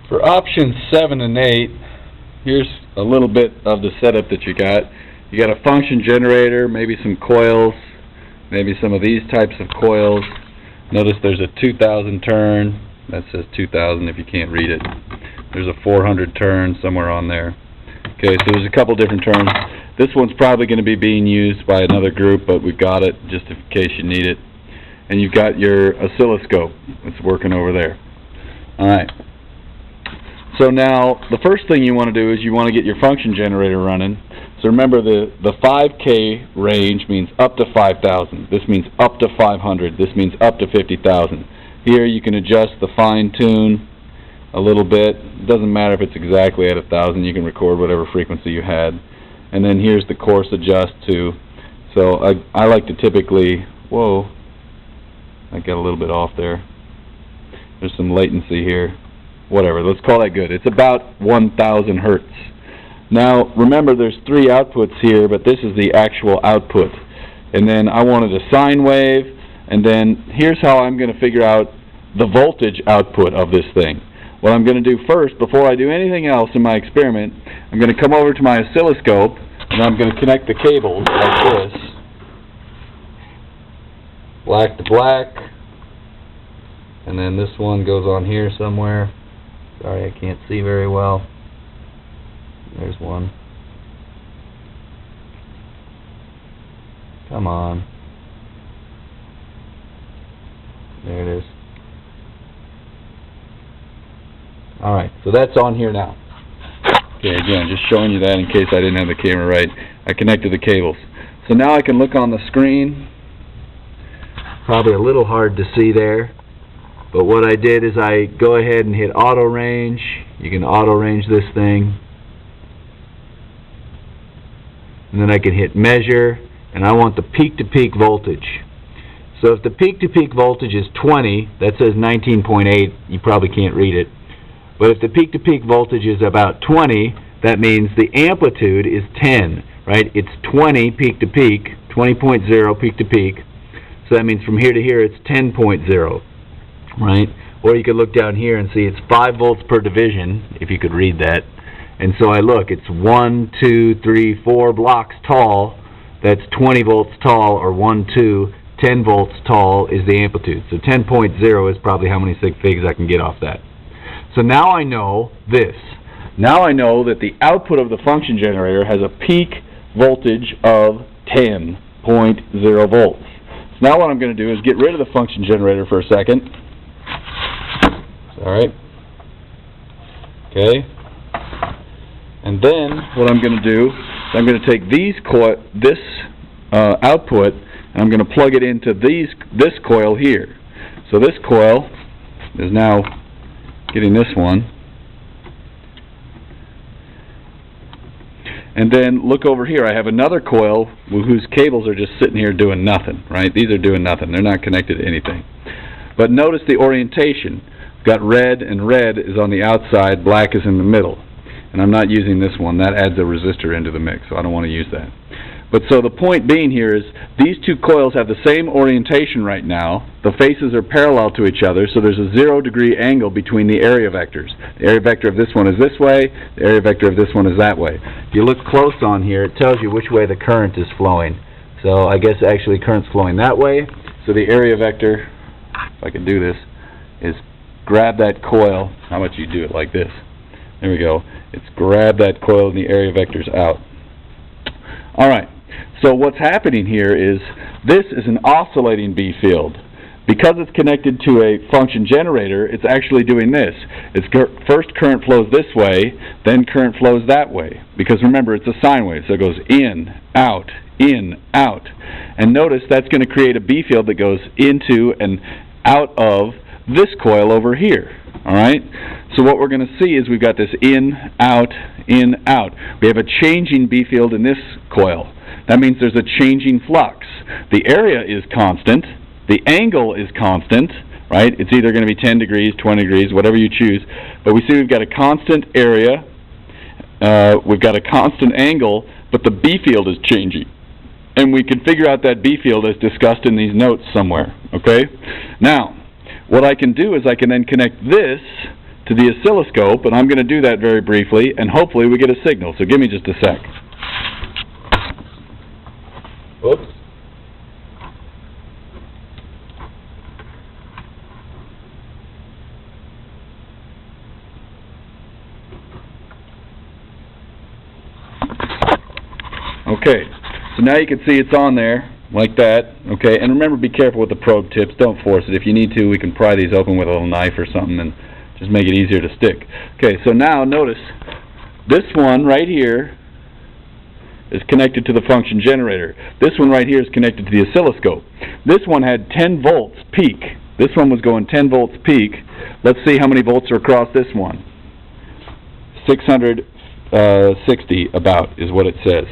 For options 7 and 8, here's a little bit of the setup that you got. You got a function generator, maybe some coils, maybe some of these types of coils. Notice there's a 2000 turn. That says 2000 if you can't read it. There's a 400 turn somewhere on there. Okay, so there's a couple different turns. This one's probably going to be being used by another group, but we've got it just in case you need it. And you've got your oscilloscope. It's working over there. Alright. So now, the first thing you want to do is you want to get your function generator running. So remember, the 5K range means up to 5,000. This means up to 500. This means up to 50,000. Here you can adjust the fine-tune a little bit. It doesn't matter if it's exactly at 1,000. You can record whatever frequency you had. And then here's the coarse adjust too. So I like to typically, whoa, I got a little bit off there. There's some latency here. Whatever, let's call that good. It's about 1,000 hertz. Now, remember there's 3 outputs here, but this is the actual output. And then I wanted a sine wave, and then here's how I'm going to figure out the voltage output of this thing. What I'm going to do first, before I do anything else in my experiment, I'm going to come over to my oscilloscope, and I'm going to connect the cables like this. Black to black. And then this one goes on here somewhere. Sorry, I can't see very well. There's one. Come on. There it is. Alright, so that's on here now. Okay, again, just showing you that in case I didn't have the camera right. I connected the cables. So now I can look on the screen. Probably a little hard to see there. But what I did is I go ahead and hit auto range. You can auto range this thing. And then I can hit measure, and I want the peak-to-peak voltage. So if the peak-to-peak voltage is 20, that says 19.8, you probably can't read it. But if the peak-to-peak voltage is about 20, that means the amplitude is 10, right? It's 20 peak-to-peak, 20.0 peak-to-peak. So that means from here to here it's 10.0. Right? Or you could look down here and see it's 5 volts per division, if you could read that. And so I look, it's 1, 2, 3, 4 blocks tall. That's 20 volts tall, or 1, 2, 10 volts tall is the amplitude. So 10.0 is probably how many sig figs I can get off that. So now I know this. Now I know that the output of the function generator has a peak voltage of 10.0 volts. So now what I'm going to do is get rid of the function generator for a second. Alright. Okay. And then what I'm going to do is I'm going to take this output and I'm going to plug it into this coil here. So this coil is now getting this one. And then look over here. I have another coil whose cables are just sitting here doing nothing. Right? These are doing nothing. They're not connected to anything. But notice the orientation. Got red, and red is on the outside, black is in the middle. And I'm not using this one. That adds a resistor into the mix, so I don't want to use that. But so the point being here is these two coils have the same orientation right now. The faces are parallel to each other, so there's a 0-degree angle between the area vectors. The area vector of this one is this way, the area vector of this one is that way. If you look close on here, it tells you which way the current is flowing. So I guess actually current's flowing that way. So the area vector, if I can do this, is grab that coil. How about you do it like this? There we go. It's grab that coil and the area vector's out. Alright, so what's happening here is this is an oscillating B field. Because it's connected to a function generator, it's actually doing this. It's first current flows this way, then current flows that way. Because remember, it's a sine wave, so it goes in, out, in, out. And notice that's going to create a B field that goes into and out of this coil over here. Alright? So what we're going to see is we've got this in, out, in, out. We have a changing B field in this coil. That means there's a changing flux. The area is constant. The angle is constant. Right? It's either going to be 10 degrees, 20 degrees, whatever you choose. But we see we've got a constant area. We've got a constant angle, but the B field is changing. And we can figure out that B field as discussed in these notes somewhere. Okay? Now, what I can do is I can then connect this to the oscilloscope, and I'm going to do that very briefly, and hopefully we get a signal. So give me just a sec. Oops. Okay, so now you can see it's on there, like that, okay, and remember, be careful with the probe tips, don't force it. If you need to, we can pry these open with a little knife or something and just make it easier to stick. Okay, so now notice, this one right here is connected to the function generator. This one right here is connected to the oscilloscope. This one had 10 volts peak. This one was going 10 volts peak. Let's see how many volts are across this one. 660 about is what it says.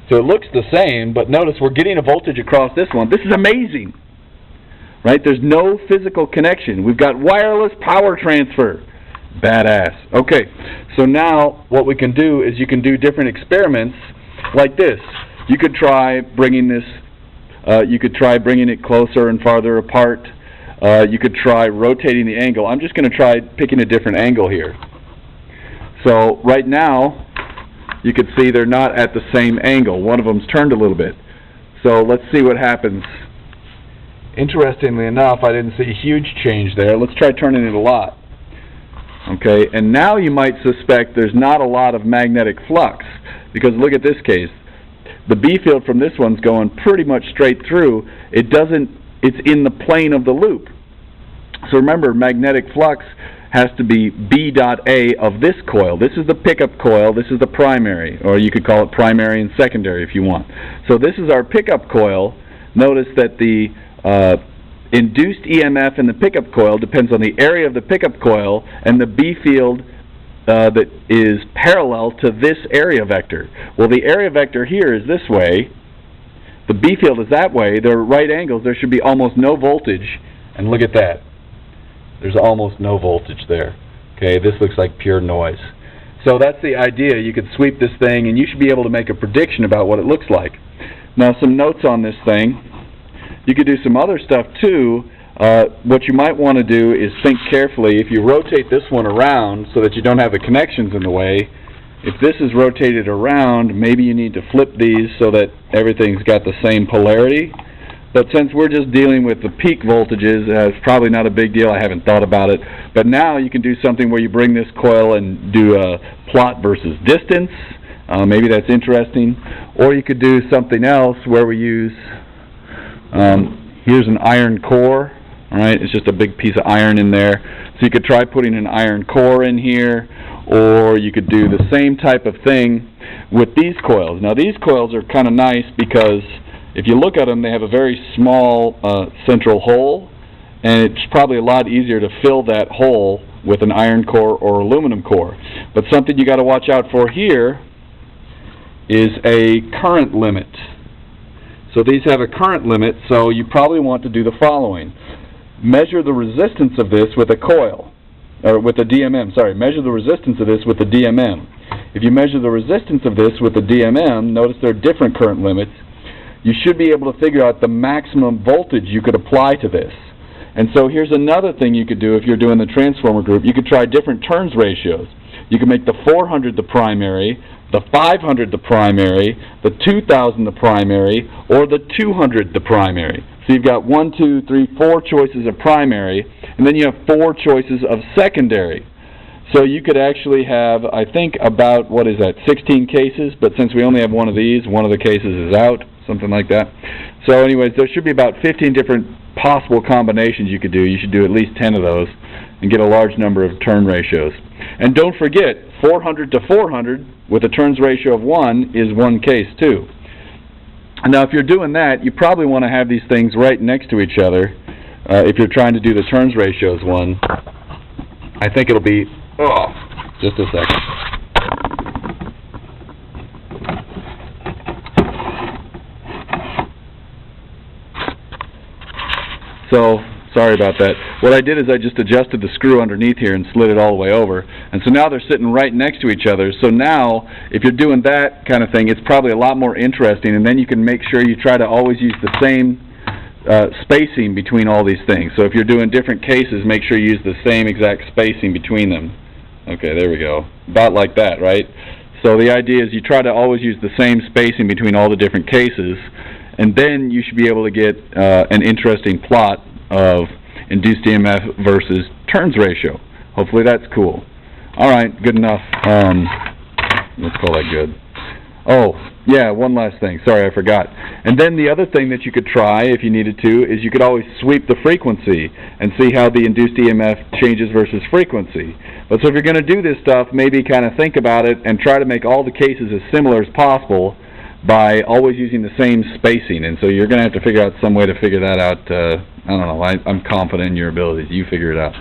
So it looks the same, but notice we're getting a voltage across this one. This is amazing, right? There's no physical connection. We've got wireless power transfer. Badass. Okay, so now what we can do is you can do different experiments like this. You could try bringing this, bringing it closer and farther apart. You could try rotating the angle. I'm just going to try picking a different angle here. So right now, you can see they're not at the same angle. One of them's turned a little bit. So let's see what happens. Interestingly enough, I didn't see a huge change there. Let's try turning it a lot. Okay, and now you might suspect there's not a lot of magnetic flux, because look at this case. The B field from this one's going pretty much straight through. It's in the plane of the loop. So remember, magnetic flux has to be B dot A of this coil. This is the pickup coil, this is the primary, or you could call it primary and secondary if you want. So this is our pickup coil. Notice that the induced EMF in the pickup coil depends on the area of the pickup coil and the B field that is parallel to this area vector. Well, the area vector here is this way, the B field is that way, they're right angles, there should be almost no voltage, and look at that. There's almost no voltage there. Okay, this looks like pure noise. So that's the idea. You could sweep this thing and you should be able to make a prediction about what it looks like. Now some notes on this thing. You could do some other stuff too. What you might want to do is think carefully. If you rotate this one around so that you don't have the connections in the way, if this is rotated around, maybe you need to flip these so that everything's got the same polarity. But since we're just dealing with the peak voltages, it's probably not a big deal. I haven't thought about it. But now you can do something where you bring this coil and do a plot versus distance. Maybe that's interesting. Or you could do something else where we use, here's an iron core. All right, it's just a big piece of iron in there. So you could try putting an iron core in here, or you could do the same type of thing with these coils. Now these coils are kind of nice because if you look at them, they have a very small central hole, and it's probably a lot easier to fill that hole with an iron core or aluminum core. But something you got to watch out for here is a current limit. So these have a current limit, so you probably want to do the following. Measure the resistance of this with a coil, or with a DMM, sorry, measure the resistance of this with the DMM. If you measure the resistance of this with the DMM, notice there are different current limits. You should be able to figure out the maximum voltage you could apply to this. And so here's another thing you could do if you're doing the transformer group. You could try different turns ratios. You could make the 400 the primary, the 500 the primary, the 2000 the primary, or the 200 the primary. So you've got 1, 2, 3, 4 choices of primary, and then you have 4 choices of secondary. So you could actually have, I think, about, 16 cases, but since we only have one of these, one of the cases is out, something like that. So anyways, there should be about 15 different possible combinations you could do. You should do at least 10 of those and get a large number of turn ratios. And don't forget, 400 to 400 with a turns ratio of 1 is one case too. Now if you're doing that, you probably want to have these things right next to each other. If you're trying to do the turns ratios one, I think it'll be, just a second. So, sorry about that. What I did is I just adjusted the screw underneath here and slid it all the way over. And so now they're sitting right next to each other. So now, if you're doing that kind of thing, it's probably a lot more interesting. And then you can make sure you try to always use the same spacing between all these things. So if you're doing different cases, make sure you use the same exact spacing between them. Okay, there we go. About like that, right? So the idea is you try to always use the same spacing between all the different cases, and then you should be able to get an interesting plot of induced EMF versus turns ratio. Hopefully that's cool. Alright, good enough. Let's call that good. Oh, yeah, one last thing. Sorry, I forgot. And then the other thing that you could try, if you needed to, is you could always sweep the frequency and see how the induced EMF changes versus frequency. But so if you're going to do this stuff, maybe kind of think about it and try to make all the cases as similar as possible by always using the same spacing. And so you're going to have to figure out some way to figure that out. I don't know. I'm confident in your abilities. You figure it out.